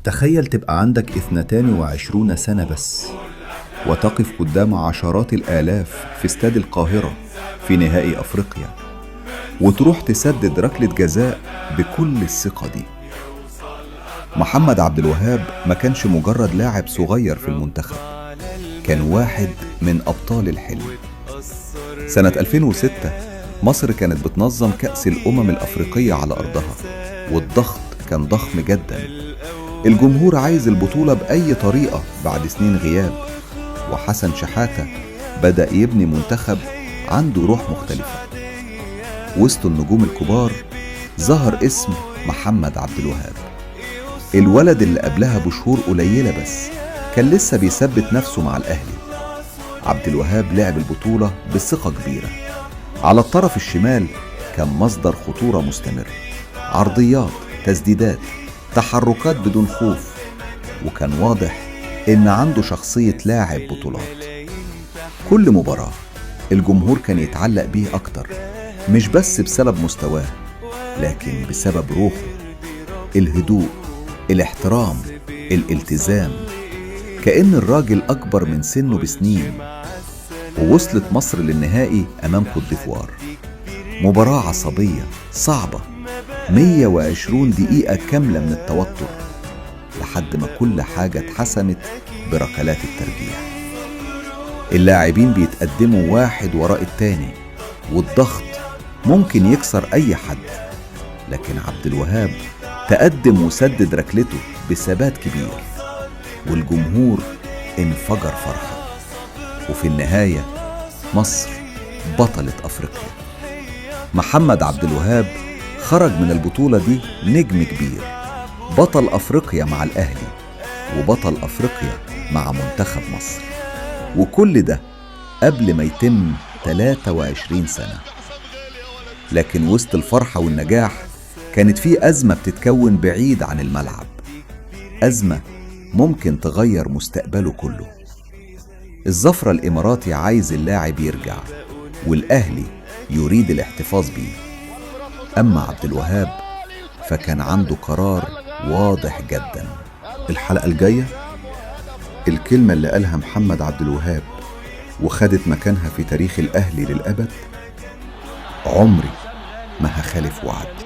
تخيل تبقى عندك 22 سنة بس، وتقف قدام عشرات الآلاف في استاد القاهرة في نهائي أفريقيا، وتروح تسدد ركلة جزاء بكل الثقة دي. محمد عبد الوهاب ما كانش مجرد لاعب صغير في المنتخب، كان واحد من أبطال الحلم. سنة 2006 مصر كانت بتنظم كأس الأمم الأفريقية على أرضها، والضغط كان ضخم جدا. الجمهور عايز البطولة بأي طريقة بعد سنين غياب، وحسن شحاتة بدأ يبني منتخب عنده روح مختلفة. وسط النجوم الكبار ظهر اسم محمد عبد الوهاب، الولد اللي قبلها بشهور قليلة بس كان لسه بيثبت نفسه مع الأهلي. عبد الوهاب لعب البطولة بثقة كبيرة. على الطرف الشمال كان مصدر خطورة مستمر، عرضيات، تسديدات، تحركات بدون خوف، وكان واضح إن عنده شخصية لاعب بطولات. كل مباراة الجمهور كان يتعلق بيه أكتر، مش بس بسبب مستواه لكن بسبب روحه، الهدوء، الاحترام، الالتزام. كأن الراجل أكبر من سنه بسنين. ووصلت مصر للنهائي أمام كوت ديفوار، مباراة عصبية صعبة، 120 دقيقة كاملة من التوتر، لحد ما كل حاجة اتحسمت بركلات الترجيح. اللاعبين بيتقدموا واحد وراء التاني، والضغط ممكن يكسر أي حد، لكن عبد الوهاب تقدم وسدد ركلته بثبات كبير، والجمهور انفجر فرحة. وفي النهاية مصر بطلة أفريقيا. محمد عبد الوهاب خرج من البطولة دي نجم كبير، بطل أفريقيا مع الأهلي، وبطل أفريقيا مع منتخب مصر، وكل ده قبل ما يتم 23 سنة. لكن وسط الفرحة والنجاح كانت في أزمة بتتكون بعيد عن الملعب، أزمة ممكن تغير مستقبله كله. الظفرة الإماراتي عايز اللاعب يرجع، والأهلي يريد الاحتفاظ بيه. أما عبد الوهاب فكان عنده قرار واضح جدا. الحلقة الجاية الكلمة اللي قالها محمد عبد الوهاب وخدت مكانها في تاريخ الأهلي للأبد: عمري ما هخالف وعد.